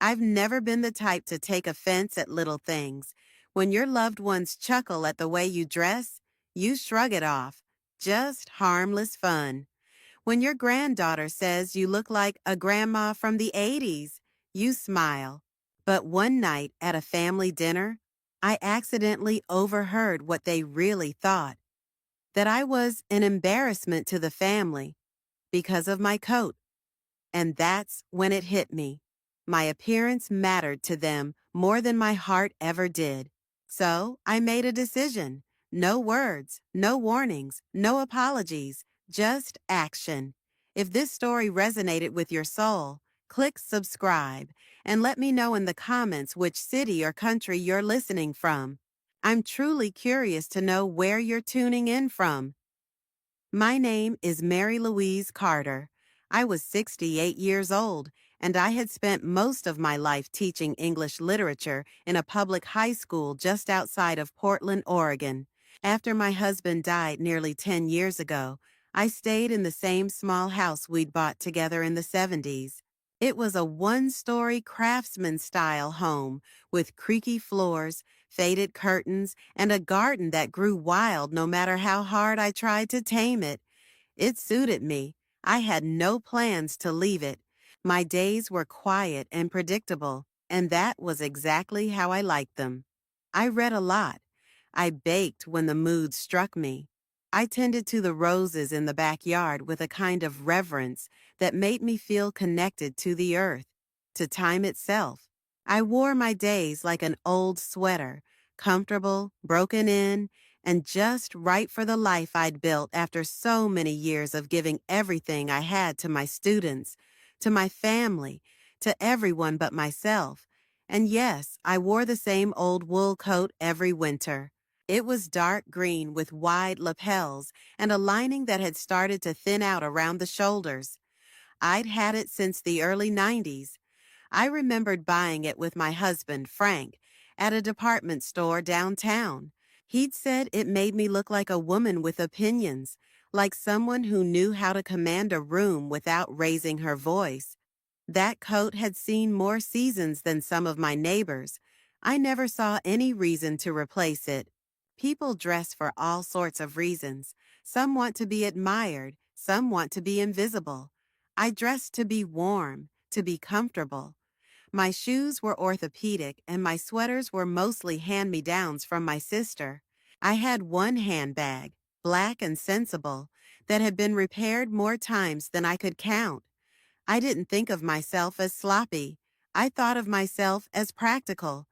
I've never been the type to take offense at little things. When your loved ones chuckle at the way you dress, you shrug it off. Just harmless fun. When your granddaughter says you look like a grandma from the 80s, you smile. But one night at a family dinner, I accidentally overheard what they really thought, that I was an embarrassment to the family because of my coat. And that's when it hit me. My appearance mattered to them more than my heart ever did. So I made a decision. No words, no warnings, no apologies, just action. If this story resonated with your soul, click subscribe and let me know in the comments which city or country you're listening from. I'm truly curious to know where you're tuning in from. My name is Mary Louise Carter. I was 68 years old, and I had spent most of my life teaching English literature in a public high school just outside of Portland, Oregon. After my husband died nearly 10 years ago, I stayed in the same small house we'd bought together in the 70s. It was a one-story craftsman-style home with creaky floors, faded curtains, and a garden that grew wild no matter how hard I tried to tame it. It suited me. I had no plans to leave it. My days were quiet and predictable, and that was exactly how I liked them. I read a lot. I baked when the mood struck me. I tended to the roses in the backyard with a kind of reverence that made me feel connected to the earth, to time itself. I wore my days like an old sweater, comfortable, broken in, and just right for the life I'd built after so many years of giving everything I had to my students, to my family, to everyone but myself. And yes, I wore the same old wool coat every winter. It was dark green with wide lapels and a lining that had started to thin out around the shoulders. I'd had it since the early 90s. I remembered buying it with my husband, Frank, at a department store downtown. He'd said it made me look like a woman with opinions, like someone who knew how to command a room without raising her voice. That coat had seen more seasons than some of my neighbors. I never saw any reason to replace it. People dress for all sorts of reasons. Some want to be admired, some want to be invisible. I dressed to be warm, to be comfortable. My shoes were orthopedic and my sweaters were mostly hand-me-downs from my sister. I had one handbag, black and sensible, that had been repaired more times than I could count. I didn't think of myself as sloppy. I thought of myself as practical.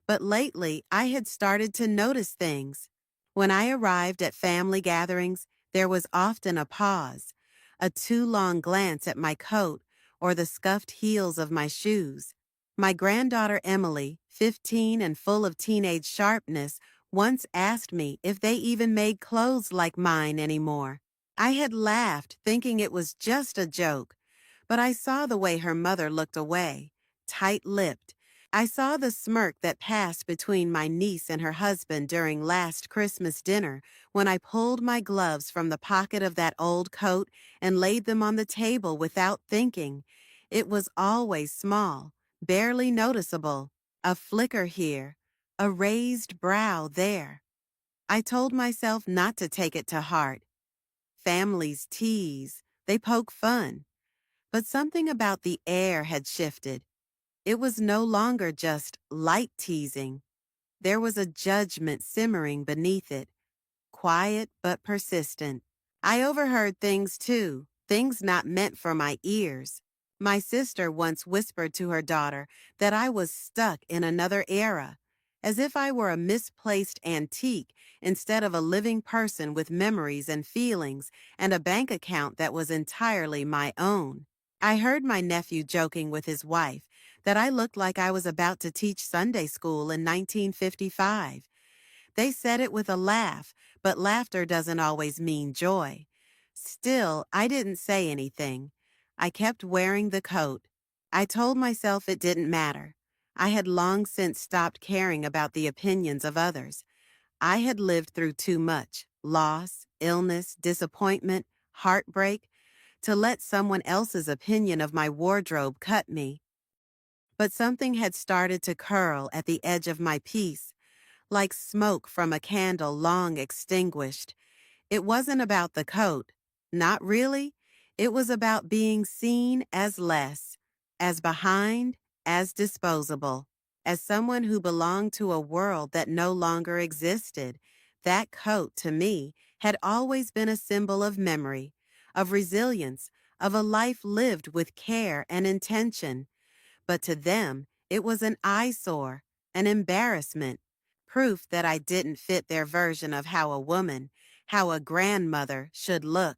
But lately, I had started to notice things. When I arrived at family gatherings, there was often a pause, a too long glance at my coat or the scuffed heels of my shoes. My granddaughter Emily, 15 and full of teenage sharpness, once asked me if they even made clothes like mine anymore. I had laughed, thinking it was just a joke, but I saw the way her mother looked away, tight-lipped. I saw the smirk that passed between my niece and her husband during last Christmas dinner when I pulled my gloves from the pocket of that old coat and laid them on the table without thinking. It was always small, barely noticeable, a flicker here, a raised brow there. I told myself not to take it to heart. Families tease, they poke fun. But something about the air had shifted. It was no longer just light teasing. There was a judgment simmering beneath it, quiet but persistent. I overheard things too, things not meant for my ears. My sister once whispered to her daughter that I was stuck in another era, as if I were a misplaced antique instead of a living person with memories and feelings and a bank account that was entirely my own. I heard my nephew joking with his wife that I looked like I was about to teach Sunday school in 1955. They said it with a laugh, but laughter doesn't always mean joy. Still, I didn't say anything. I kept wearing the coat. I told myself it didn't matter. I had long since stopped caring about the opinions of others. I had lived through too much, loss, illness, disappointment, heartbreak, to let someone else's opinion of my wardrobe cut me. But something had started to curl at the edge of my piece, like smoke from a candle long extinguished. It wasn't about the coat. Not really. It was about being seen as less, as behind, as disposable, as someone who belonged to a world that no longer existed. That coat, to me, had always been a symbol of memory, of resilience, of a life lived with care and intention. But to them, it was an eyesore, an embarrassment, proof that I didn't fit their version of how a woman, how a grandmother should look.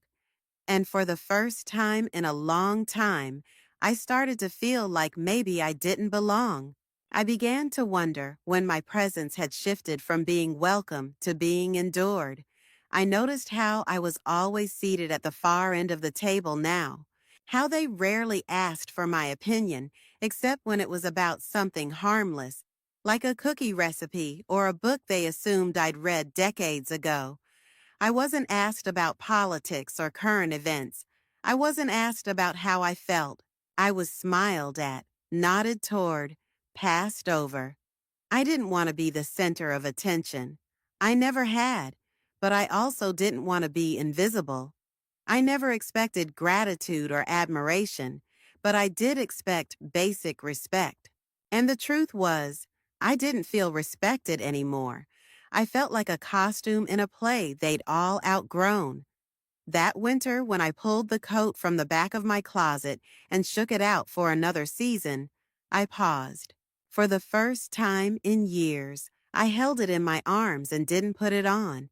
And for the first time in a long time, I started to feel like maybe I didn't belong. I began to wonder when my presence had shifted from being welcome to being endured. I noticed how I was always seated at the far end of the table now, how they rarely asked for my opinion except when it was about something harmless, like a cookie recipe or a book they assumed I'd read decades ago. I wasn't asked about politics or current events. I wasn't asked about how I felt. I was smiled at, nodded toward, passed over. I didn't want to be the center of attention. I never had, but I also didn't want to be invisible. I never expected gratitude or admiration, but I did expect basic respect. And the truth was, I didn't feel respected anymore. I felt like a costume in a play they'd all outgrown. That winter, when I pulled the coat from the back of my closet and shook it out for another season, I paused. For the first time in years, I held it in my arms and didn't put it on.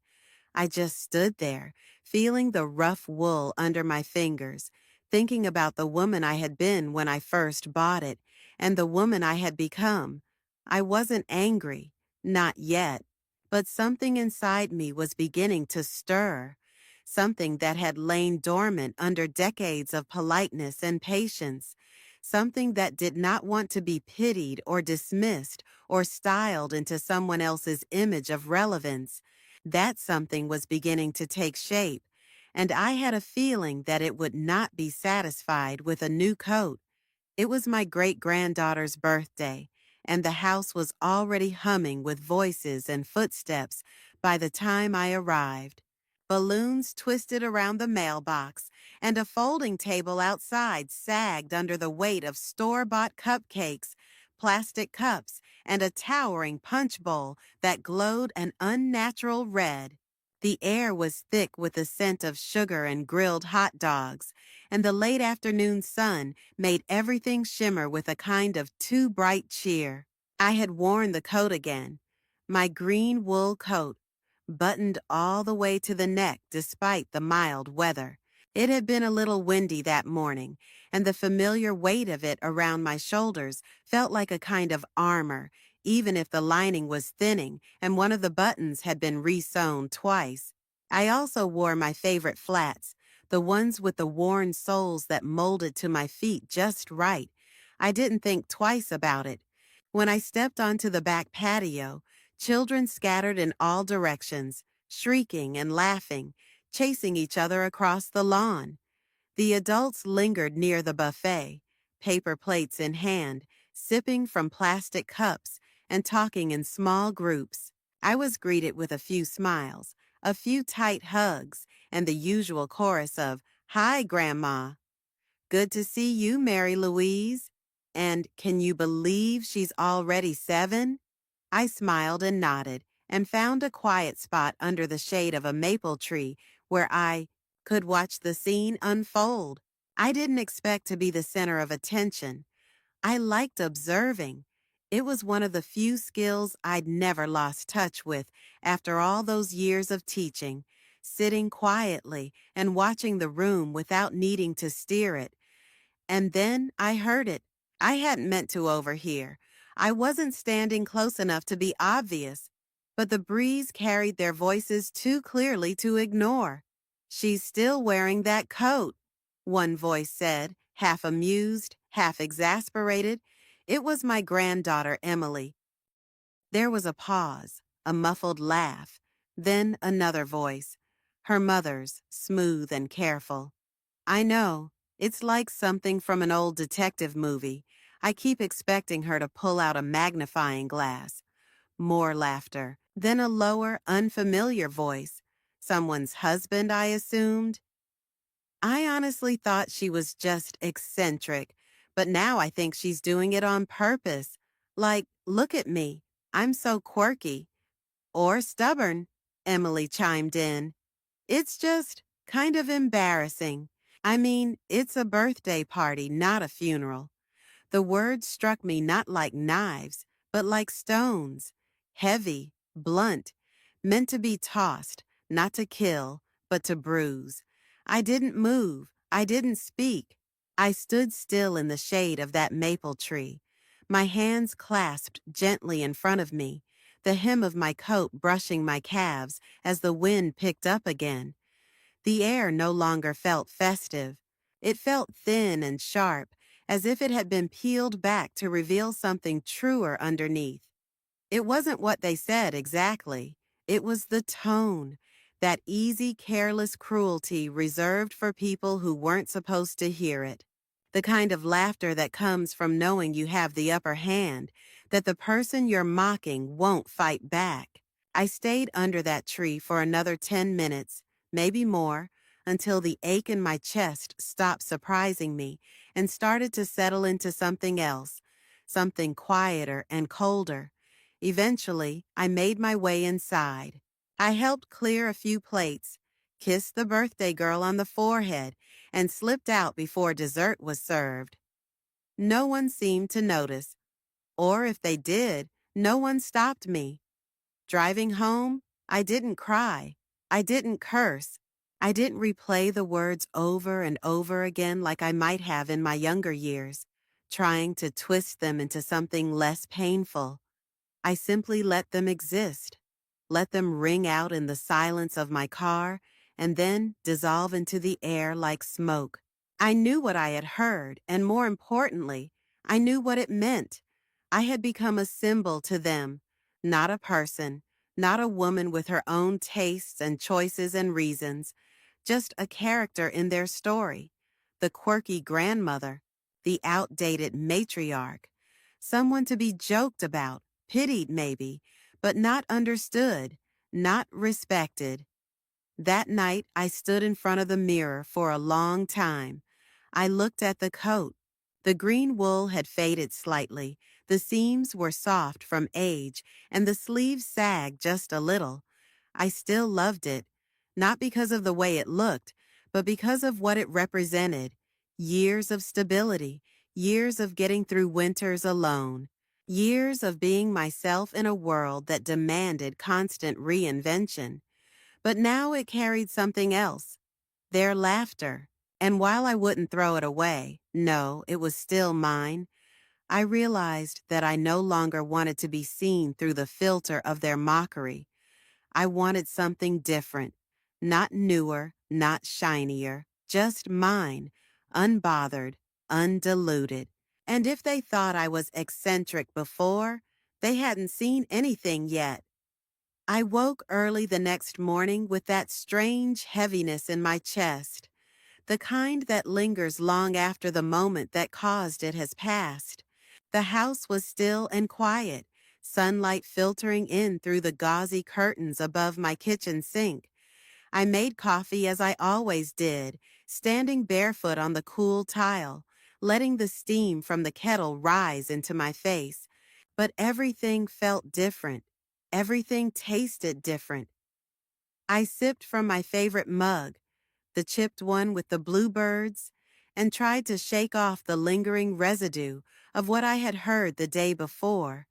I just stood there, feeling the rough wool under my fingers, thinking about the woman I had been when I first bought it, and the woman I had become. I wasn't angry, not yet, but something inside me was beginning to stir, something that had lain dormant under decades of politeness and patience, something that did not want to be pitied or dismissed or styled into someone else's image of relevance. That something was beginning to take shape, and I had a feeling that it would not be satisfied with a new coat. It was my great-granddaughter's birthday, and the house was already humming with voices and footsteps by the time I arrived. Balloons twisted around the mailbox, and a folding table outside sagged under the weight of store-bought cupcakes, plastic cups, and a towering punch bowl that glowed an unnatural red. The air was thick with the scent of sugar and grilled hot dogs, and the late afternoon sun made everything shimmer with a kind of too bright cheer. I had worn the coat again, my green wool coat, buttoned all the way to the neck despite the mild weather. It had been a little windy that morning, and the familiar weight of it around my shoulders felt like a kind of armor, even if the lining was thinning and one of the buttons had been re-sewn twice. I also wore my favorite flats, the ones with the worn soles that molded to my feet just right. I didn't think twice about it. When I stepped onto the back patio, children scattered in all directions, shrieking and laughing, chasing each other across the lawn. The adults lingered near the buffet, paper plates in hand, sipping from plastic cups and talking in small groups. I was greeted with a few smiles, a few tight hugs, and the usual chorus of, "Hi, Grandma." "Good to see you, Mary Louise." And "Can you believe she's already 7?" I smiled and nodded and found a quiet spot under the shade of a maple tree where I could watch the scene unfold. I didn't expect to be the center of attention. I liked observing. It was one of the few skills I'd never lost touch with after all those years of teaching, sitting quietly and watching the room without needing to steer it. And then I heard it. I hadn't meant to overhear. I wasn't standing close enough to be obvious, but the breeze carried their voices too clearly to ignore. "She's still wearing that coat," one voice said, half amused, half exasperated. It was my granddaughter, Emily. There was a pause, a muffled laugh, then another voice, her mother's, smooth and careful. "I know. It's like something from an old detective movie. I keep expecting her to pull out a magnifying glass. More laughter. Then a lower, unfamiliar voice. Someone's husband, I assumed. I honestly thought she was just eccentric, but now I think she's doing it on purpose. Like, look at me. I'm so quirky. Or stubborn, Emily chimed in. It's just kind of embarrassing. I mean, it's a birthday party, not a funeral. The words struck me not like knives, but like stones, heavy, blunt, meant to be tossed, not to kill, but to bruise. I didn't move. I didn't speak. I stood still in the shade of that maple tree, my hands clasped gently in front of me, the hem of my coat brushing my calves as the wind picked up again. The air no longer felt festive. It felt thin and sharp, as if it had been peeled back to reveal something truer underneath. It wasn't what they said exactly. It was the tone, that easy, careless cruelty reserved for people who weren't supposed to hear it. The kind of laughter that comes from knowing you have the upper hand, that the person you're mocking won't fight back. I stayed under that tree for another 10 minutes, maybe more, until the ache in my chest stopped surprising me and started to settle into something else, something quieter and colder. Eventually, I made my way inside. I helped clear a few plates, kissed the birthday girl on the forehead, and slipped out before dessert was served. No one seemed to notice, or if they did, no one stopped me. Driving home, I didn't cry. I didn't curse. I didn't replay the words over and over again like I might have in my younger years, trying to twist them into something less painful. I simply let them exist, let them ring out in the silence of my car, and then dissolve into the air like smoke. I knew what I had heard, and more importantly, I knew what it meant. I had become a symbol to them, not a person, not a woman with her own tastes and choices and reasons, just a character in their story, the quirky grandmother, the outdated matriarch, someone to be joked about, pitied maybe, but not understood, not respected. That night, I stood in front of the mirror for a long time. I looked at the coat. The green wool had faded slightly, the seams were soft from age, and the sleeves sagged just a little. I still loved it, not because of the way it looked, but because of what it represented. Years of stability, years of getting through winters alone, years of being myself in a world that demanded constant reinvention. But now it carried something else, their laughter. And while I wouldn't throw it away, no, it was still mine, I realized that I no longer wanted to be seen through the filter of their mockery. I wanted something different, not newer, not shinier, just mine, unbothered, undiluted. And if they thought I was eccentric before, they hadn't seen anything yet. I woke early the next morning with that strange heaviness in my chest, the kind that lingers long after the moment that caused it has passed. The house was still and quiet, sunlight filtering in through the gauzy curtains above my kitchen sink. I made coffee as I always did, standing barefoot on the cool tile, letting the steam from the kettle rise into my face. But everything felt different. Everything tasted different. I sipped from my favorite mug, the chipped one with the bluebirds, and tried to shake off the lingering residue of what I had heard the day before.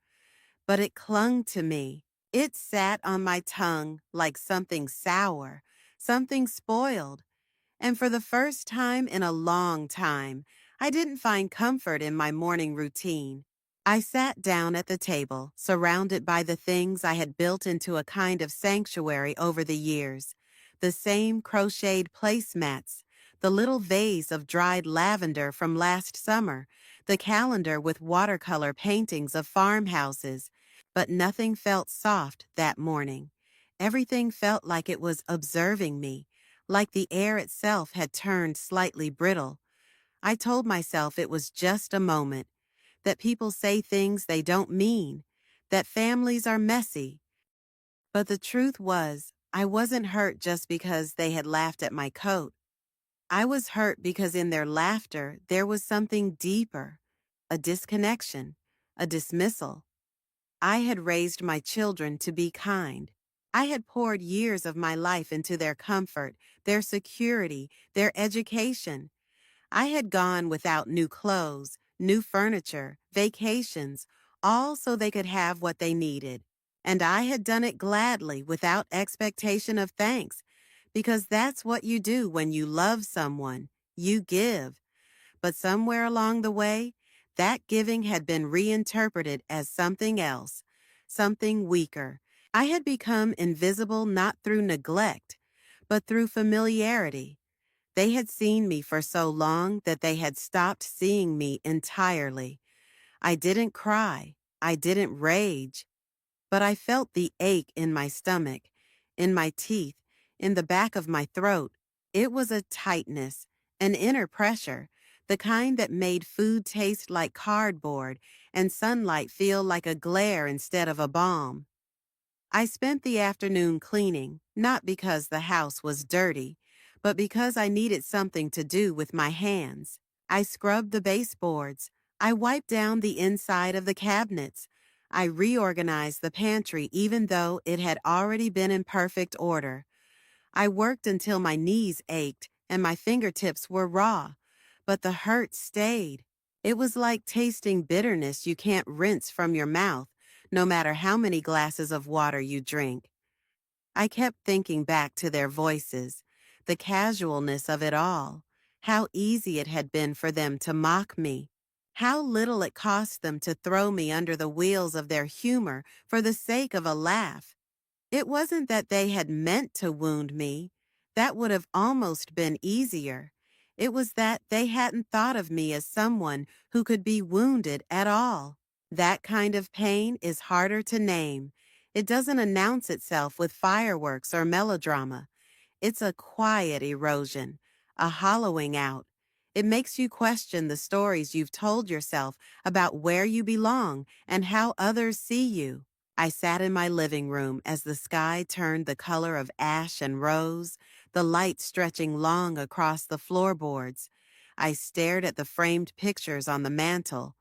But it clung to me. It sat on my tongue like something sour, something spoiled. And for the first time in a long time, I didn't find comfort in my morning routine. I sat down at the table, surrounded by the things I had built into a kind of sanctuary over the years. The same crocheted placemats, the little vase of dried lavender from last summer, the calendar with watercolor paintings of farmhouses. But nothing felt soft that morning. Everything felt like it was observing me, like the air itself had turned slightly brittle. I told myself it was just a moment. that people say things they don't mean, that families are messy. But the truth was, I wasn't hurt just because they had laughed at my coat. I was hurt because in their laughter there was something deeper, a disconnection, a dismissal. I had raised my children to be kind. I had poured years of my life into their comfort, their security, their education. I had gone without new clothes, new furniture, vacations, all so they could have what they needed. And I had done it gladly without expectation of thanks, because that's what you do when you love someone. You give. But somewhere along the way, that giving had been reinterpreted as something else, something weaker. I had become invisible not through neglect, but through familiarity. They had seen me for so long that they had stopped seeing me entirely. I didn't cry. I didn't rage. But I felt the ache in my stomach, in my teeth, in the back of my throat. It was a tightness, an inner pressure, the kind that made food taste like cardboard and sunlight feel like a glare instead of a balm. I spent the afternoon cleaning, not because the house was dirty, but because I needed something to do with my hands. I scrubbed the baseboards. I wiped down the inside of the cabinets. I reorganized the pantry even though it had already been in perfect order. I worked until my knees ached and my fingertips were raw, but the hurt stayed. It was like tasting bitterness you can't rinse from your mouth, no matter how many glasses of water you drink. I kept thinking back to their voices, the casualness of it all, how easy it had been for them to mock me, how little it cost them to throw me under the wheels of their humor for the sake of a laugh. It wasn't that they had meant to wound me. That would have almost been easier. It was that they hadn't thought of me as someone who could be wounded at all. That kind of pain is harder to name. It doesn't announce itself with fireworks or melodrama. It's a quiet erosion, a hollowing out. It makes you question the stories you've told yourself about where you belong and how others see you. I sat in my living room as the sky turned the color of ash and rose, the light stretching long across the floorboards. I stared at the framed pictures on the mantel.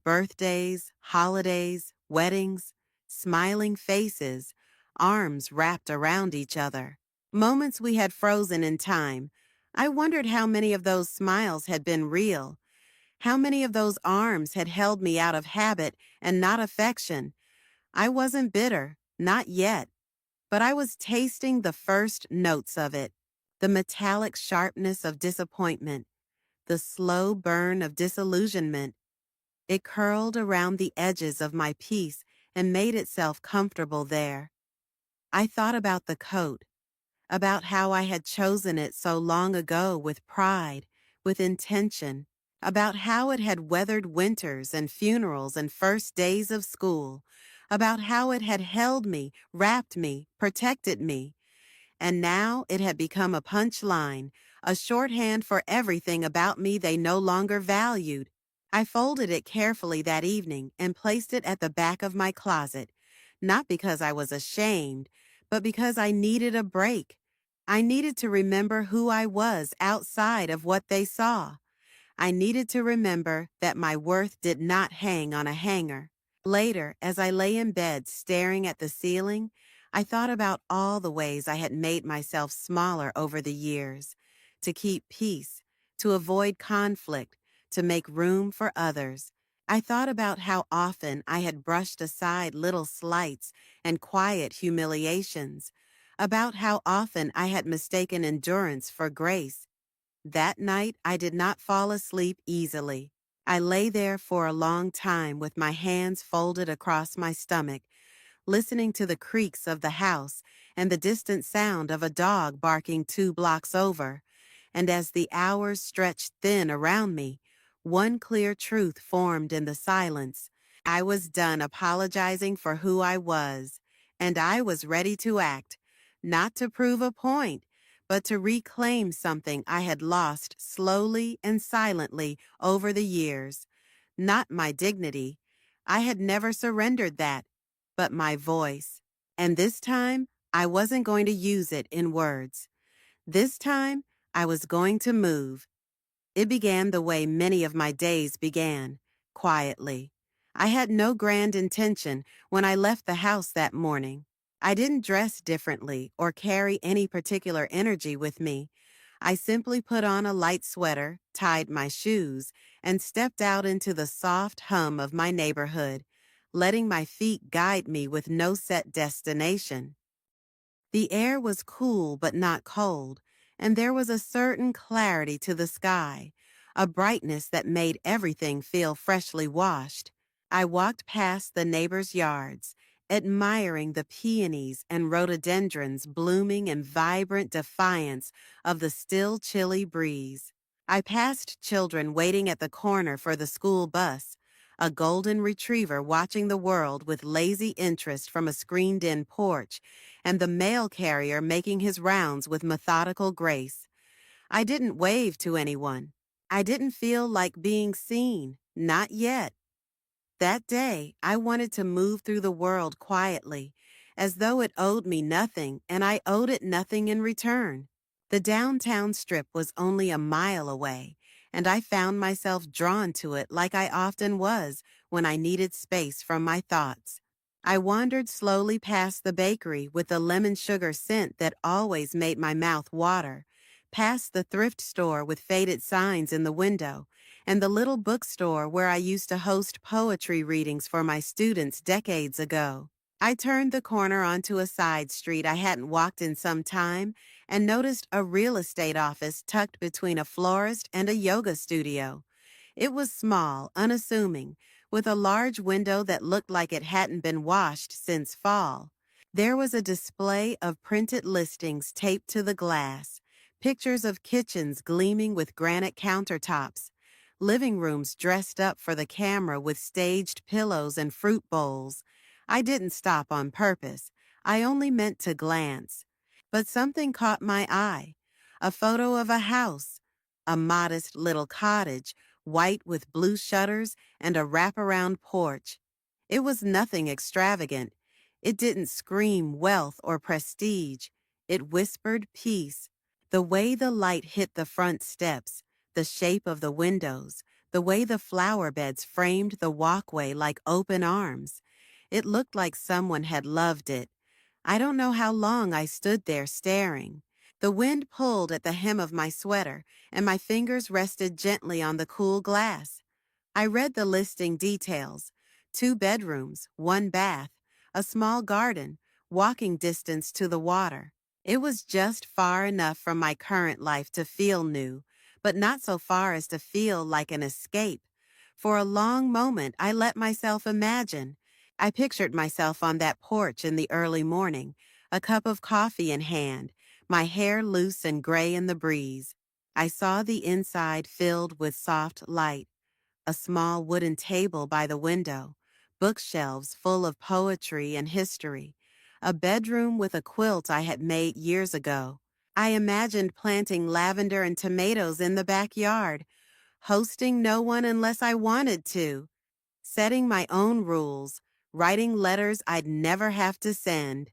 Birthdays, holidays, weddings, smiling faces, arms wrapped around each other. Moments we had frozen in time. I wondered how many of those smiles had been real. How many of those arms had held me out of habit and not affection. I wasn't bitter, not yet, but I was tasting the first notes of it. The metallic sharpness of disappointment, the slow burn of disillusionment. It curled around the edges of my piece and made itself comfortable there. I thought about the coat, about how I had chosen it so long ago with pride, with intention, about how it had weathered winters and funerals and first days of school, about how it had held me, wrapped me, protected me. And now it had become a punchline, a shorthand for everything about me they no longer valued. I folded it carefully that evening and placed it at the back of my closet, not because I was ashamed, but because I needed a break. I needed to remember who I was outside of what they saw. I needed to remember that my worth did not hang on a hanger. Later, as I lay in bed staring at the ceiling, I thought about all the ways I had made myself smaller over the years, to keep peace, to avoid conflict, to make room for others. I thought about how often I had brushed aside little slights and quiet humiliations, about how often I had mistaken endurance for grace. That night, I did not fall asleep easily. I lay there for a long time with my hands folded across my stomach, listening to the creaks of the house and the distant sound of a dog barking 2 blocks over. And as the hours stretched thin around me, one clear truth formed in the silence. I was done apologizing for who I was, and I was ready to act, not to prove a point, but to reclaim something I had lost slowly and silently over the years. not my dignity. I had never surrendered that, but my voice. And this time, I wasn't going to use it in words. This time, I was going to move. It began the way many of my days began, quietly. I had no grand intention when I left the house that morning. I didn't dress differently or carry any particular energy with me. I simply put on a light sweater, tied my shoes, and stepped out into the soft hum of my neighborhood, letting my feet guide me with no set destination. The air was cool but not cold, and there was a certain clarity to the sky, a brightness that made everything feel freshly washed. I walked past the neighbors' yards, admiring the peonies and rhododendrons blooming in vibrant defiance of the still chilly breeze. I passed children waiting at the corner for the school bus, a golden retriever watching the world with lazy interest from a screened-in porch, and the mail carrier making his rounds with methodical grace. I didn't wave to anyone. I didn't feel like being seen, not yet. That day, I wanted to move through the world quietly, as though it owed me nothing and I owed it nothing in return. The downtown strip was only a mile away, and I found myself drawn to it like I often was when I needed space from my thoughts. I wandered slowly past the bakery with the lemon sugar scent that always made my mouth water, past the thrift store with faded signs in the window, and the little bookstore where I used to host poetry readings for my students decades ago. I turned the corner onto a side street I hadn't walked in some time and noticed a real estate office tucked between a florist and a yoga studio. It was small, unassuming, with a large window that looked like it hadn't been washed since fall. There was a display of printed listings taped to the glass, pictures of kitchens gleaming with granite countertops, living rooms dressed up for the camera with staged pillows and fruit bowls. I didn't stop on purpose. I only meant to glance. But something caught my eye. A photo of a house, a modest little cottage, white with blue shutters and a wraparound porch. It was nothing extravagant. It didn't scream wealth or prestige. It whispered peace. The way the light hit the front steps, the shape of the windows, the way the flower beds framed the walkway like open arms. It looked like someone had loved it. I don't know how long I stood there staring. The wind pulled at the hem of my sweater, and my fingers rested gently on the cool glass. I read the listing details: 2 bedrooms, 1 bath, a small garden, walking distance to the water. It was just far enough from my current life to feel new, but not so far as to feel like an escape. For a long moment, I let myself imagine. I pictured myself on that porch in the early morning, a cup of coffee in hand, my hair loose and gray in the breeze. I saw the inside filled with soft light, a small wooden table by the window, bookshelves full of poetry and history, a bedroom with a quilt I had made years ago. I imagined planting lavender and tomatoes in the backyard, hosting no one unless I wanted to, setting my own rules, writing letters I'd never have to send.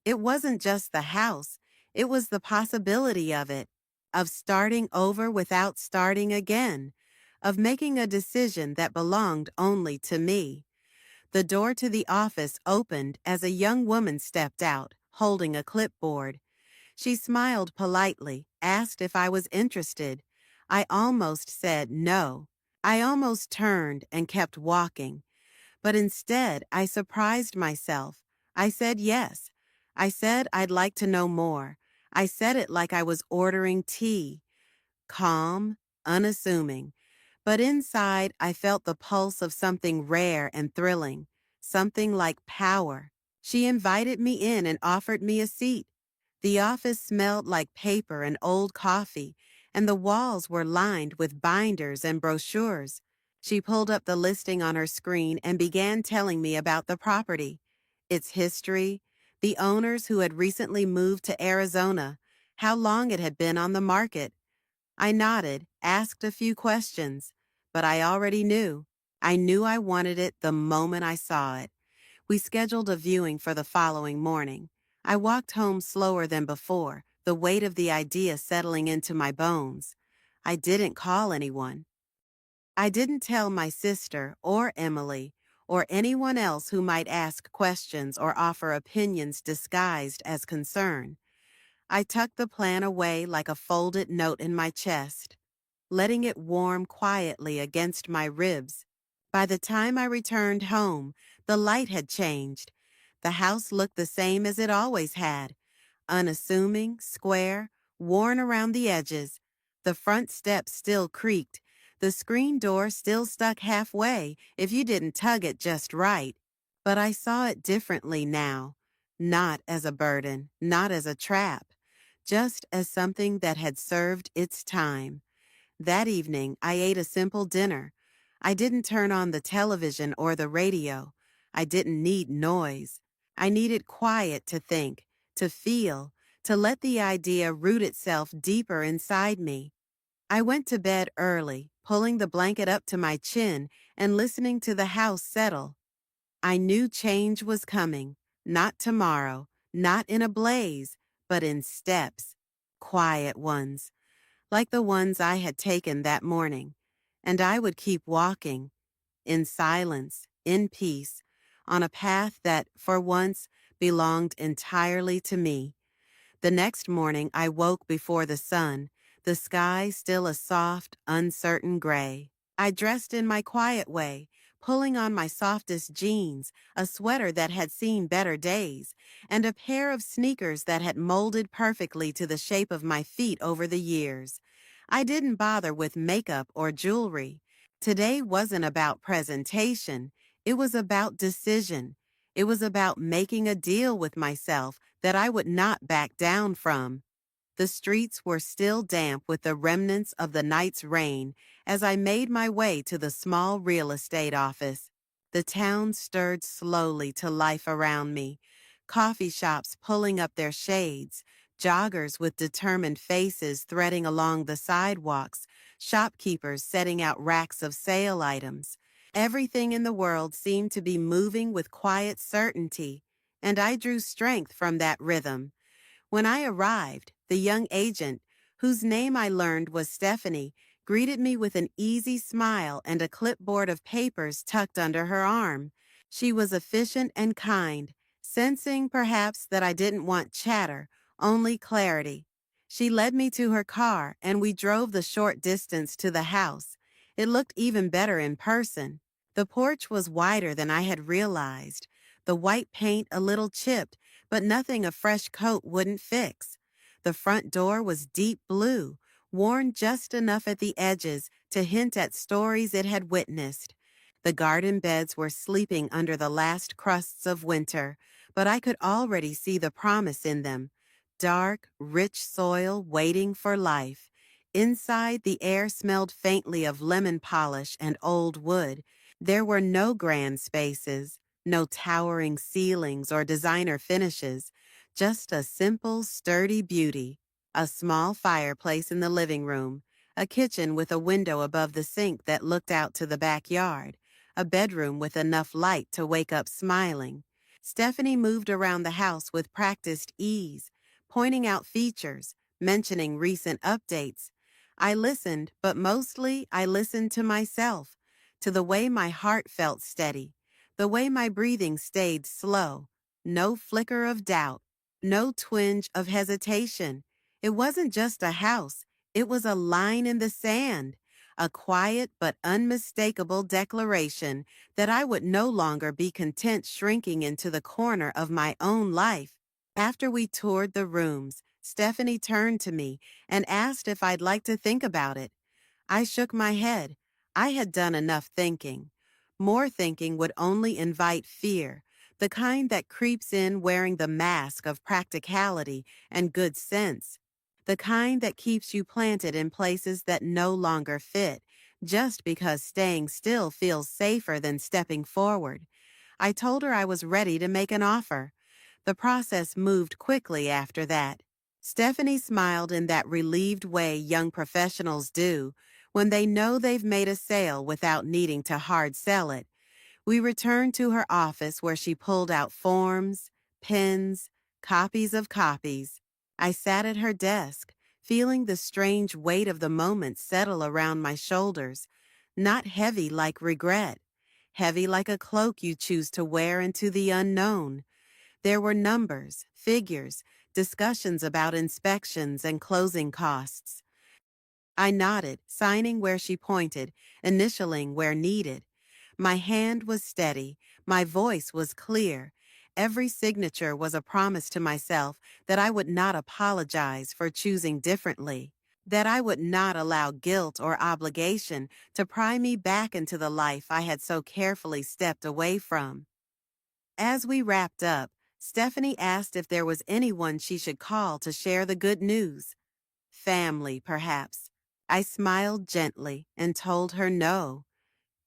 It wasn't just the house, it was the possibility of it, of starting over without starting again, of making a decision that belonged only to me. The door to the office opened as a young woman stepped out, holding a clipboard. She smiled politely, asked if I was interested. I almost said no. I almost turned and kept walking. But instead, I surprised myself. I said yes. I said I'd like to know more. I said it like I was ordering tea. Calm, unassuming. But inside, I felt the pulse of something rare and thrilling, something like power. She invited me in and offered me a seat. The office smelled like paper and old coffee, and the walls were lined with binders and brochures. She pulled up the listing on her screen and began telling me about the property, its history, the owners who had recently moved to Arizona, how long it had been on the market. I nodded, asked a few questions, but I already knew. I knew I wanted it the moment I saw it. We scheduled a viewing for the following morning. I walked home slower than before, the weight of the idea settling into my bones. I didn't call anyone. I didn't tell my sister or Emily or anyone else who might ask questions or offer opinions disguised as concern. I tucked the plan away like a folded note in my chest, letting it warm quietly against my ribs. By the time I returned home, the light had changed. The house looked the same as it always had, unassuming, square, worn around the edges. The front steps still creaked. The screen door still stuck halfway if you didn't tug it just right. But I saw it differently now. Not as a burden, not as a trap, just as something that had served its time. That evening, I ate a simple dinner. I didn't turn on the television or the radio. I didn't need noise. I needed quiet to think, to feel, to let the idea root itself deeper inside me. I went to bed early, pulling the blanket up to my chin and listening to the house settle. I knew change was coming, not tomorrow, not in a blaze, but in steps, quiet ones like the ones I had taken that morning, and I would keep walking, in silence, in peace, on a path that, for once, belonged entirely to me. The next morning I woke before the sun, the sky still a soft, uncertain gray. I dressed in my quiet way, pulling on my softest jeans, a sweater that had seen better days, and a pair of sneakers that had molded perfectly to the shape of my feet over the years. I didn't bother with makeup or jewelry. Today wasn't about presentation. It was about decision. It was about making a deal with myself that I would not back down from. The streets were still damp with the remnants of the night's rain as I made my way to the small real estate office. The town stirred slowly to life around me. Coffee shops pulling up their shades, joggers with determined faces threading along the sidewalks, shopkeepers setting out racks of sale items. Everything in the world seemed to be moving with quiet certainty, and I drew strength from that rhythm. When I arrived, the young agent, whose name I learned was Stephanie, greeted me with an easy smile and a clipboard of papers tucked under her arm. She was efficient and kind, sensing perhaps that I didn't want chatter, only clarity. She led me to her car, and we drove the short distance to the house. It looked even better in person. The porch was wider than I had realized, the white paint a little chipped, but nothing a fresh coat wouldn't fix. The front door was deep blue, worn just enough at the edges to hint at stories it had witnessed. The garden beds were sleeping under the last crusts of winter, but I could already see the promise in them. Dark, rich soil waiting for life. Inside, the air smelled faintly of lemon polish and old wood. There were no grand spaces, no towering ceilings or designer finishes, just a simple, sturdy beauty. A small fireplace in the living room, a kitchen with a window above the sink that looked out to the backyard, a bedroom with enough light to wake up smiling. Stephanie moved around the house with practiced ease, pointing out features, mentioning recent updates. I listened, but mostly I listened to myself, to the way my heart felt steady, the way my breathing stayed slow, no flicker of doubt, no twinge of hesitation. It wasn't just a house, it was a line in the sand, a quiet but unmistakable declaration that I would no longer be content shrinking into the corner of my own life. After we toured the rooms, Stephanie turned to me and asked if I'd like to think about it. I shook my head. I had done enough thinking. More thinking would only invite fear, the kind that creeps in wearing the mask of practicality and good sense, the kind that keeps you planted in places that no longer fit, just because staying still feels safer than stepping forward. I told her I was ready to make an offer. The process moved quickly after that. Stephanie smiled in that relieved way young professionals do, when they know they've made a sale without needing to hard sell it. We returned to her office where she pulled out forms, pens, copies of copies. I sat at her desk, feeling the strange weight of the moment settle around my shoulders, not heavy like regret, heavy like a cloak you choose to wear into the unknown. There were numbers, figures, discussions about inspections and closing costs. I nodded, signing where she pointed, initialing where needed. My hand was steady, my voice was clear. Every signature was a promise to myself that I would not apologize for choosing differently, that I would not allow guilt or obligation to pry me back into the life I had so carefully stepped away from. As we wrapped up, Stephanie asked if there was anyone she should call to share the good news. Family, perhaps. I smiled gently and told her no.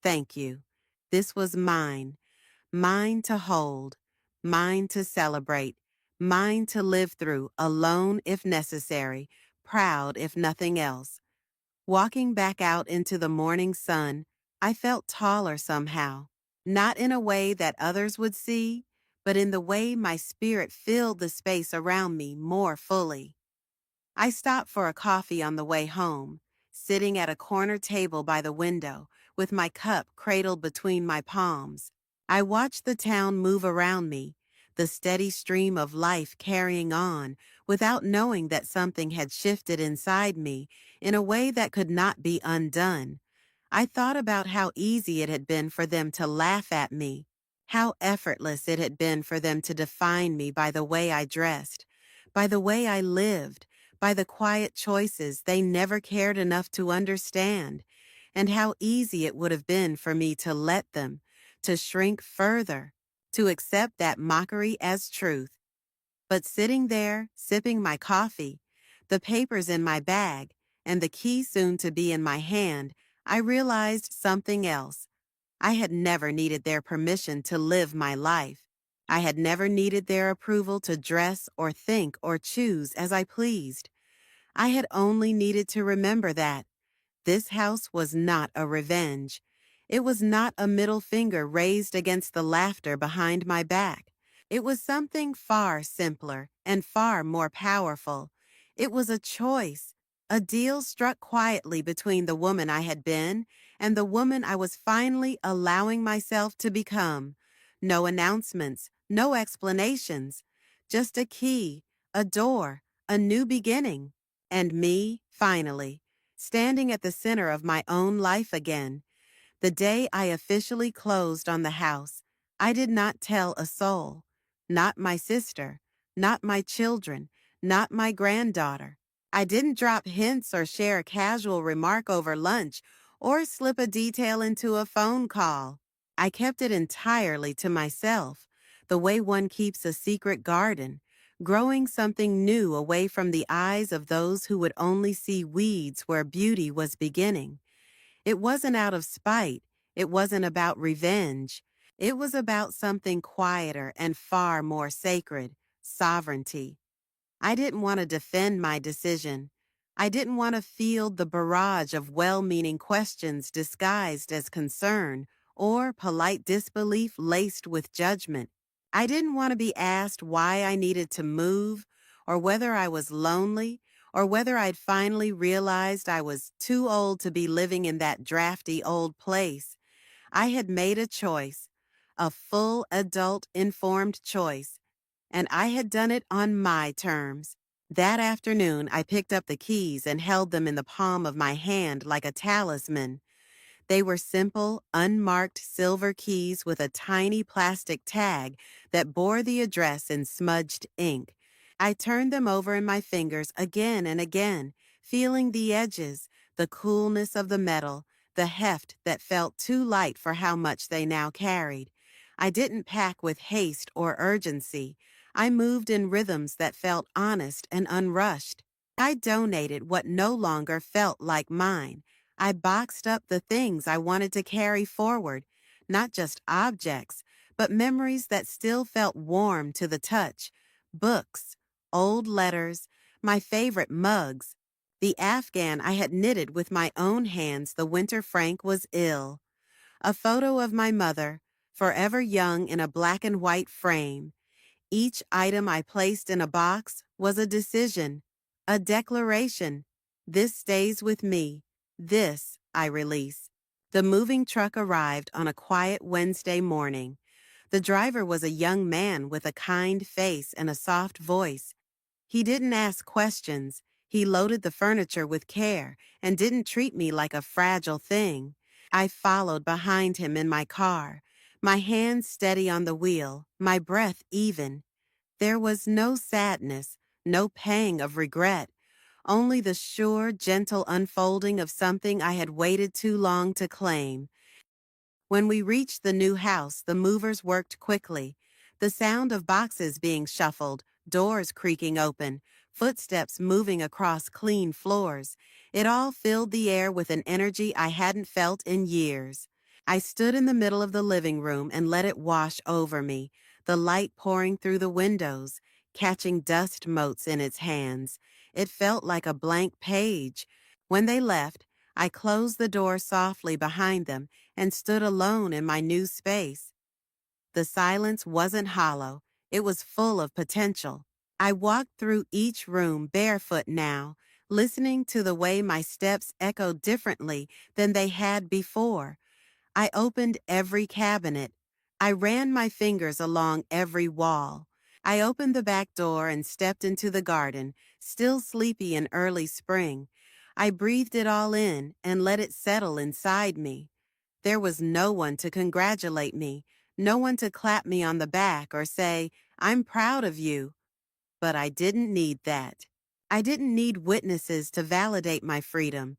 Thank you. This was mine, mine to hold, mine to celebrate, mine to live through, alone if necessary, proud if nothing else. Walking back out into the morning sun, I felt taller somehow, not in a way that others would see, but in the way my spirit filled the space around me more fully. I stopped for a coffee on the way home, sitting at a corner table by the window, with my cup cradled between my palms. I watched the town move around me, the steady stream of life carrying on, without knowing that something had shifted inside me in a way that could not be undone. I thought about how easy it had been for them to laugh at me, how effortless it had been for them to define me by the way I dressed, by the way I lived, by the quiet choices they never cared enough to understand, and how easy it would have been for me to let them, to shrink further, to accept that mockery as truth. But sitting there, sipping my coffee, the papers in my bag, and the key soon to be in my hand, I realized something else. I had never needed their permission to live my life. I had never needed their approval to dress or think or choose as I pleased. I had only needed to remember that this house was not a revenge. It was not a middle finger raised against the laughter behind my back. It was something far simpler and far more powerful. It was a choice, a deal struck quietly between the woman I had been and the woman I was finally allowing myself to become. No announcements, no explanations, just a key, a door, a new beginning. And me, finally, standing at the center of my own life again. The day I officially closed on the house, I did not tell a soul. Not my sister, not my children, not my granddaughter. I didn't drop hints or share a casual remark over lunch or slip a detail into a phone call. I kept it entirely to myself, the way one keeps a secret garden, growing something new away from the eyes of those who would only see weeds where beauty was beginning. It wasn't out of spite. It wasn't about revenge. It was about something quieter and far more sacred, sovereignty. I didn't want to defend my decision. I didn't want to field the barrage of well-meaning questions disguised as concern or polite disbelief laced with judgment. I didn't want to be asked why I needed to move or whether I was lonely or whether I'd finally realized I was too old to be living in that drafty old place. I had made a choice, a full adult informed choice, and I had done it on my terms. That afternoon, I picked up the keys and held them in the palm of my hand like a talisman. They were simple, unmarked silver keys with a tiny plastic tag that bore the address in smudged ink. I turned them over in my fingers again and again, feeling the edges, the coolness of the metal, the heft that felt too light for how much they now carried. I didn't pack with haste or urgency. I moved in rhythms that felt honest and unrushed. I donated what no longer felt like mine. I boxed up the things I wanted to carry forward, not just objects, but memories that still felt warm to the touch, books, old letters, my favorite mugs. The Afghan I had knitted with my own hands the winter Frank was ill. A photo of my mother, forever young in a black and white frame. Each item I placed in a box was a decision, a declaration. This stays with me. This I release. The moving truck arrived on a quiet Wednesday morning. The driver was a young man with a kind face and a soft voice. He didn't ask questions. He loaded the furniture with care and didn't treat me like a fragile thing. I followed behind him in my car, my hands steady on the wheel, my breath even. There was no sadness, no pang of regret, only the sure, gentle unfolding of something I had waited too long to claim. When we reached the new house, the movers worked quickly. The sound of boxes being shuffled, doors creaking open, footsteps moving across clean floors. It all filled the air with an energy I hadn't felt in years. I stood in the middle of the living room and let it wash over me, the light pouring through the windows, catching dust motes in its hands. It felt like a blank page. When they left, I closed the door softly behind them and stood alone in my new space. The silence wasn't hollow, it was full of potential. I walked through each room barefoot now, listening to the way my steps echoed differently than they had before. I opened every cabinet. I ran my fingers along every wall. I opened the back door and stepped into the garden, still sleepy in early spring. I breathed it all in and let it settle inside me. There was no one to congratulate me, no one to clap me on the back or say, "I'm proud of you." But I didn't need that. I didn't need witnesses to validate my freedom.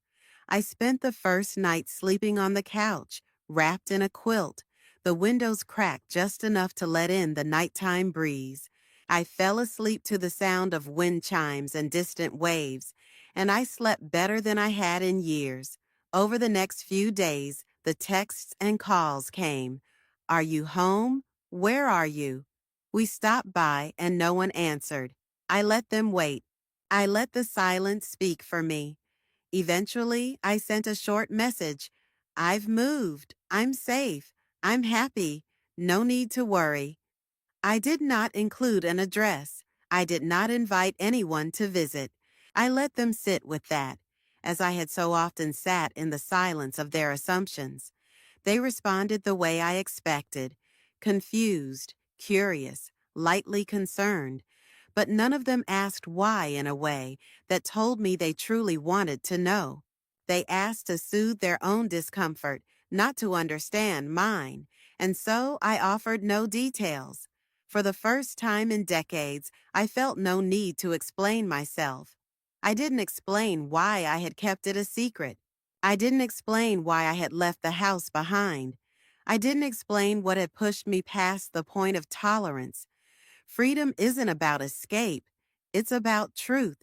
I spent the first night sleeping on the couch, wrapped in a quilt, the windows cracked just enough to let in the nighttime breeze. I fell asleep to the sound of wind chimes and distant waves, and I slept better than I had in years. Over the next few days, the texts and calls came. "Are you home? Where are you?" We stopped by and no one answered. I let them wait. I let the silence speak for me. Eventually, I sent a short message. "I've moved. I'm safe. I'm happy. No need to worry." I did not include an address. I did not invite anyone to visit. I let them sit with that, as I had so often sat in the silence of their assumptions. They responded the way I expected, confused, curious, lightly concerned, but none of them asked why in a way that told me they truly wanted to know. They asked to soothe their own discomfort, not to understand mine, and so I offered no details. For the first time in decades, I felt no need to explain myself. I didn't explain why I had kept it a secret. I didn't explain why I had left the house behind. I didn't explain what had pushed me past the point of tolerance. Freedom isn't about escape. It's about truth.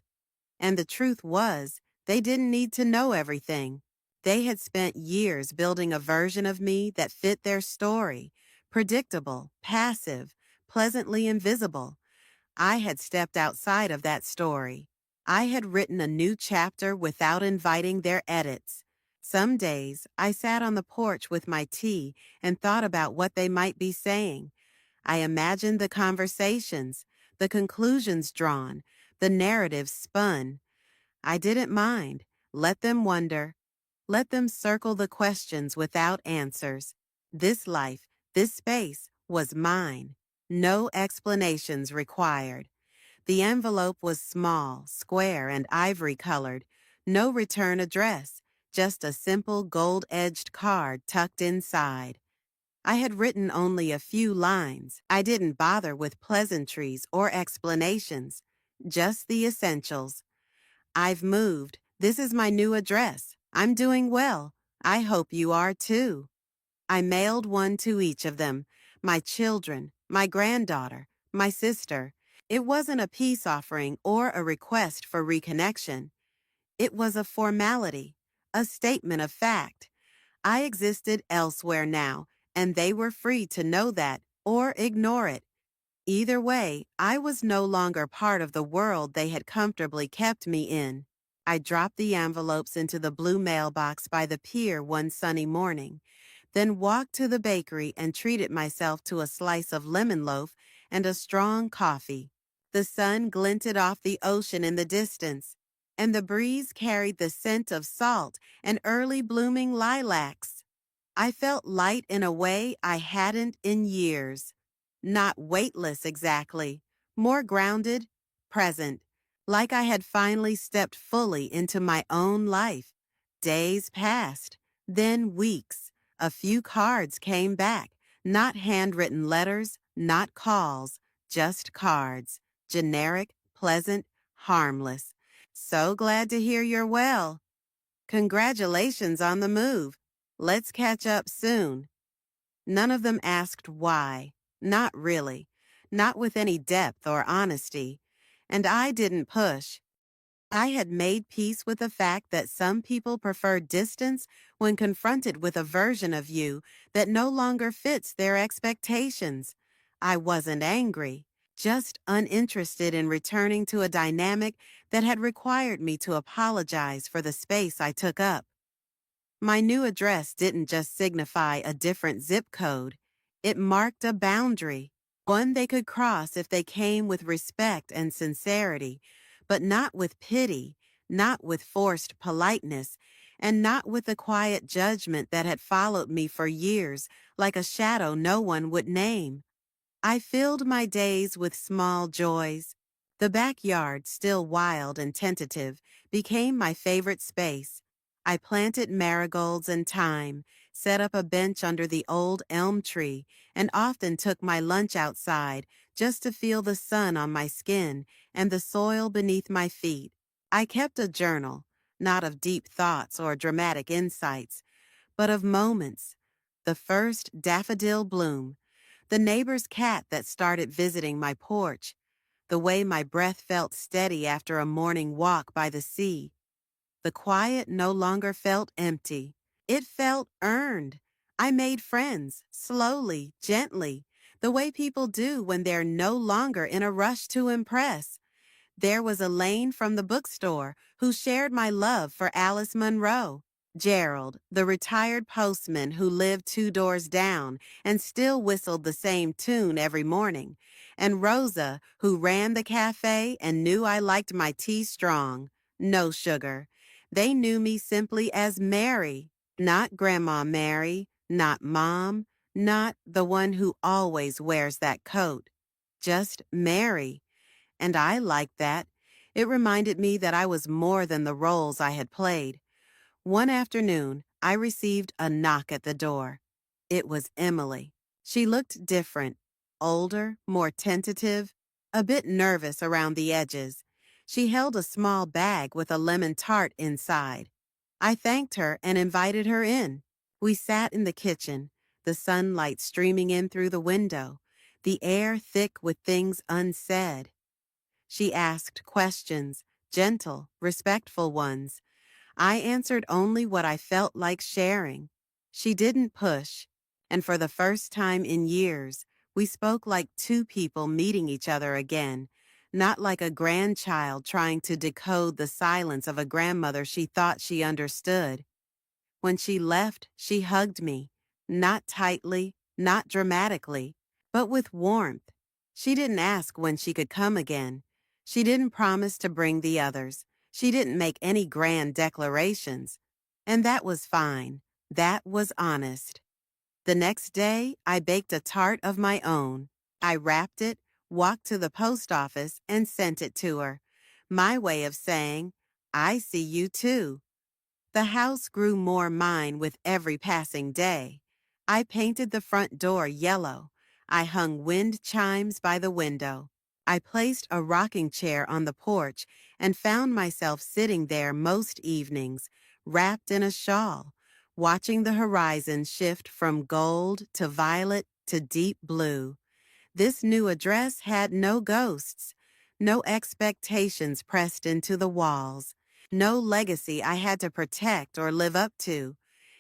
And the truth was, they didn't need to know everything. They had spent years building a version of me that fit their story, predictable, passive, pleasantly invisible. I had stepped outside of that story. I had written a new chapter without inviting their edits. Some days, I sat on the porch with my tea and thought about what they might be saying. I imagined the conversations, the conclusions drawn, the narratives spun. I didn't mind. Let them wonder. Let them circle the questions without answers. This life, this space, was mine. No explanations required. The envelope was small, square, and ivory-colored. No return address, just a simple gold-edged card tucked inside. I had written only a few lines. I didn't bother with pleasantries or explanations, just the essentials. "I've moved. This is my new address. I'm doing well. I hope you are too." I mailed one to each of them, my children, my granddaughter, my sister. It wasn't a peace offering or a request for reconnection. It was a formality, a statement of fact. I existed elsewhere now, and they were free to know that or ignore it. Either way, I was no longer part of the world they had comfortably kept me in. I dropped the envelopes into the blue mailbox by the pier one sunny morning, then walked to the bakery and treated myself to a slice of lemon loaf and a strong coffee. The sun glinted off the ocean in the distance, and the breeze carried the scent of salt and early blooming lilacs. I felt light in a way I hadn't in years. Not weightless exactly, more grounded, present, like I had finally stepped fully into my own life. Days passed, then weeks. A few cards came back, not handwritten letters, not calls, just cards. Generic, pleasant, harmless. So glad to hear you're well. Congratulations on the move. Let's catch up soon. None of them asked why. Not really. Not with any depth or honesty. And I didn't push. I had made peace with the fact that some people prefer distance when confronted with a version of you that no longer fits their expectations. I wasn't angry, just uninterested in returning to a dynamic that had required me to apologize for the space I took up. My new address didn't just signify a different zip code. It marked a boundary, one they could cross if they came with respect and sincerity, but not with pity, not with forced politeness, and not with the quiet judgment that had followed me for years like a shadow no one would name. I filled my days with small joys. The backyard, still wild and tentative, became my favorite space. I planted marigolds and thyme, set up a bench under the old elm tree, and often took my lunch outside just to feel the sun on my skin and the soil beneath my feet. I kept a journal, not of deep thoughts or dramatic insights, but of moments. The first daffodil bloom, the neighbor's cat that started visiting my porch, the way my breath felt steady after a morning walk by the sea. The quiet no longer felt empty. It felt earned. I made friends, slowly, gently, the way people do when they're no longer in a rush to impress. There was Elaine from the bookstore who shared my love for Alice Munro. Gerald, the retired postman who lived 2 doors down and still whistled the same tune every morning. And Rosa, who ran the cafe and knew I liked my tea strong, no sugar. They knew me simply as Mary, not Grandma Mary, not Mom, not the one who always wears that coat. Just Mary. And I liked that. It reminded me that I was more than the roles I had played. One afternoon, I received a knock at the door. It was Emily. She looked different, older, more tentative, a bit nervous around the edges. She held a small bag with a lemon tart inside. I thanked her and invited her in. We sat in the kitchen, the sunlight streaming in through the window, the air thick with things unsaid. She asked questions, gentle, respectful ones. I answered only what I felt like sharing. She didn't push, and for the first time in years, we spoke like two people meeting each other again, not like a grandchild trying to decode the silence of a grandmother she thought she understood. When she left, she hugged me, not tightly, not dramatically, but with warmth. She didn't ask when she could come again. She didn't promise to bring the others. She didn't make any grand declarations. And that was fine. That was honest. The next day, I baked a tart of my own. I wrapped it, walked to the post office, and sent it to her. My way of saying, I see you too. The house grew more mine with every passing day. I painted the front door yellow. I hung wind chimes by the window. I placed a rocking chair on the porch and found myself sitting there most evenings, wrapped in a shawl, watching the horizon shift from gold to violet to deep blue. This new address had no ghosts, no expectations pressed into the walls, no legacy I had to protect or live up to.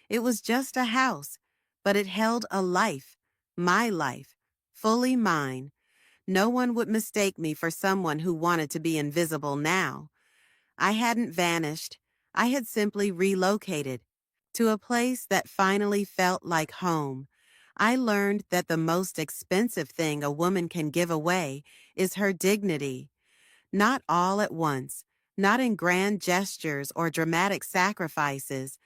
It was just a house, but it held a life, my life, fully mine. No one would mistake me for someone who wanted to be invisible now. I hadn't vanished. I had simply relocated to a place that finally felt like home. I learned that the most expensive thing a woman can give away is her dignity. Not all at once, not in grand gestures or dramatic sacrifices,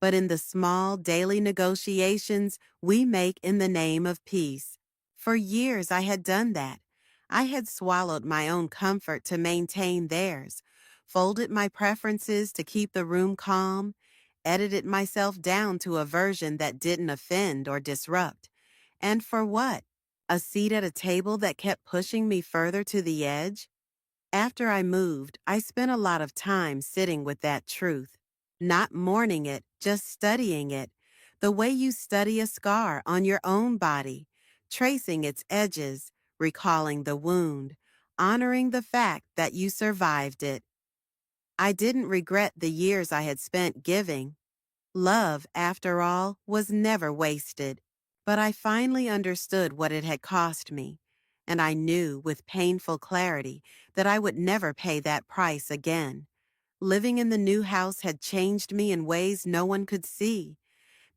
but in the small daily negotiations we make in the name of peace. For years I had done that. I had swallowed my own comfort to maintain theirs, folded my preferences to keep the room calm, edited myself down to a version that didn't offend or disrupt. And for what? A seat at a table that kept pushing me further to the edge? After I moved, I spent a lot of time sitting with that truth, not mourning it, just studying it, the way you study a scar on your own body, tracing its edges, recalling the wound, honoring the fact that you survived it. I didn't regret the years I had spent giving. Love, after all, was never wasted. But I finally understood what it had cost me, and I knew with painful clarity that I would never pay that price again. Living in the new house had changed me in ways no one could see.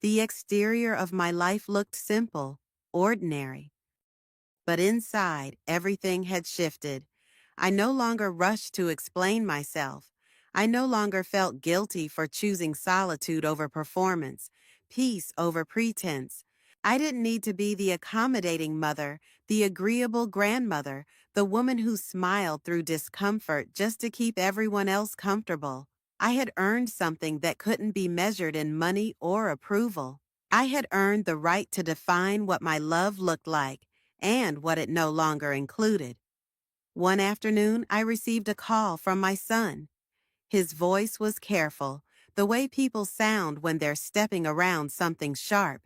The exterior of my life looked simple, ordinary. But inside, everything had shifted. I no longer rushed to explain myself. I no longer felt guilty for choosing solitude over performance, peace over pretense. I didn't need to be the accommodating mother, the agreeable grandmother, the woman who smiled through discomfort just to keep everyone else comfortable. I had earned something that couldn't be measured in money or approval. I had earned the right to define what my love looked like and what it no longer included. One afternoon, I received a call from my son. His voice was careful, the way people sound when they're stepping around something sharp.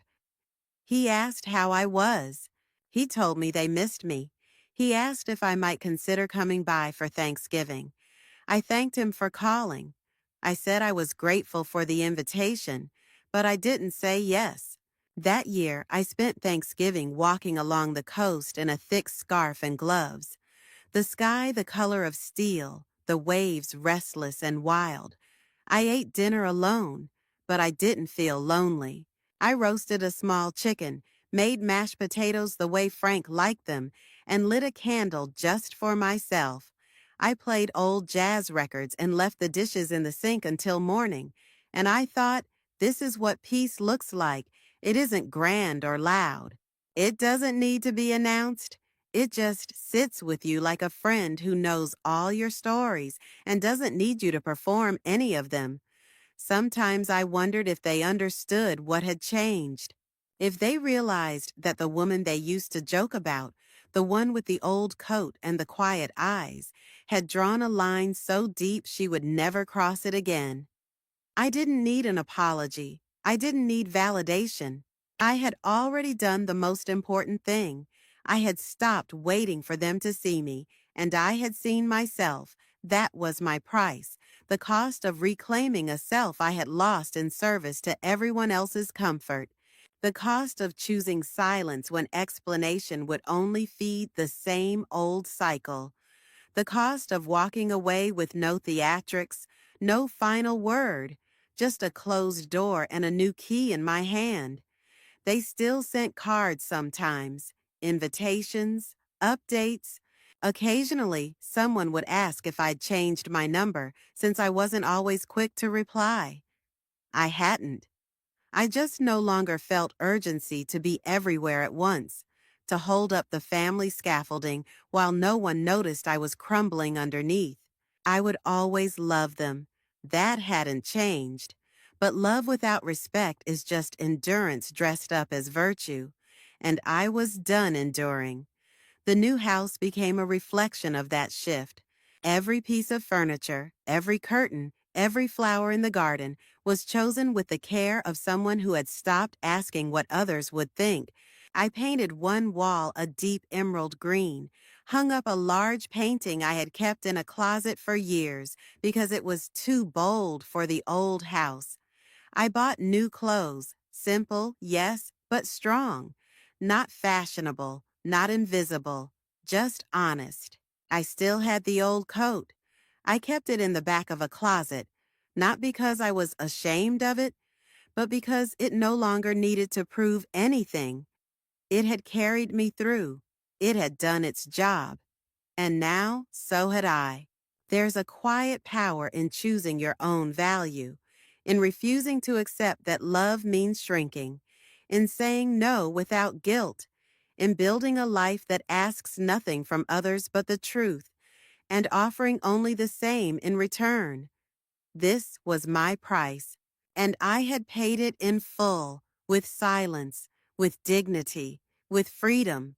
He asked how I was. He told me they missed me. He asked if I might consider coming by for Thanksgiving. I thanked him for calling. I said I was grateful for the invitation, but I didn't say yes. That year, I spent Thanksgiving walking along the coast in a thick scarf and gloves. The sky the color of steel, the waves restless and wild. I ate dinner alone, but I didn't feel lonely. I roasted a small chicken, made mashed potatoes the way Frank liked them, and lit a candle just for myself. I played old jazz records and left the dishes in the sink until morning, and I thought, this is what peace looks like. It isn't grand or loud. It doesn't need to be announced. It just sits with you like a friend who knows all your stories and doesn't need you to perform any of them. Sometimes I wondered if they understood what had changed. If they realized that the woman they used to joke about, the one with the old coat and the quiet eyes, had drawn a line so deep she would never cross it again. I didn't need an apology. I didn't need validation. I had already done the most important thing. I had stopped waiting for them to see me, and I had seen myself. That was my price, the cost of reclaiming a self I had lost in service to everyone else's comfort. The cost of choosing silence when explanation would only feed the same old cycle. The cost of walking away with no theatrics, no final word, just a closed door and a new key in my hand. They still sent cards sometimes, invitations, updates. Occasionally, someone would ask if I'd changed my number since I wasn't always quick to reply. I hadn't. I just no longer felt urgency to be everywhere at once, to hold up the family scaffolding while no one noticed I was crumbling underneath. I would always love them. That hadn't changed. But love without respect is just endurance dressed up as virtue. And I was done enduring. The new house became a reflection of that shift. Every piece of furniture, every curtain, every flower in the garden was chosen with the care of someone who had stopped asking what others would think. I painted one wall a deep emerald green, hung up a large painting I had kept in a closet for years because it was too bold for the old house. I bought new clothes, simple, yes, but strong. Not fashionable, not invisible, just honest. I still had the old coat. I kept it in the back of a closet, not because I was ashamed of it, but because it no longer needed to prove anything. It had carried me through. It had done its job. And now, so had I. There's a quiet power in choosing your own value, in refusing to accept that love means shrinking, in saying no without guilt, in building a life that asks nothing from others but the truth, and offering only the same in return. This was my price, and I had paid it in full, with silence, with dignity, with freedom.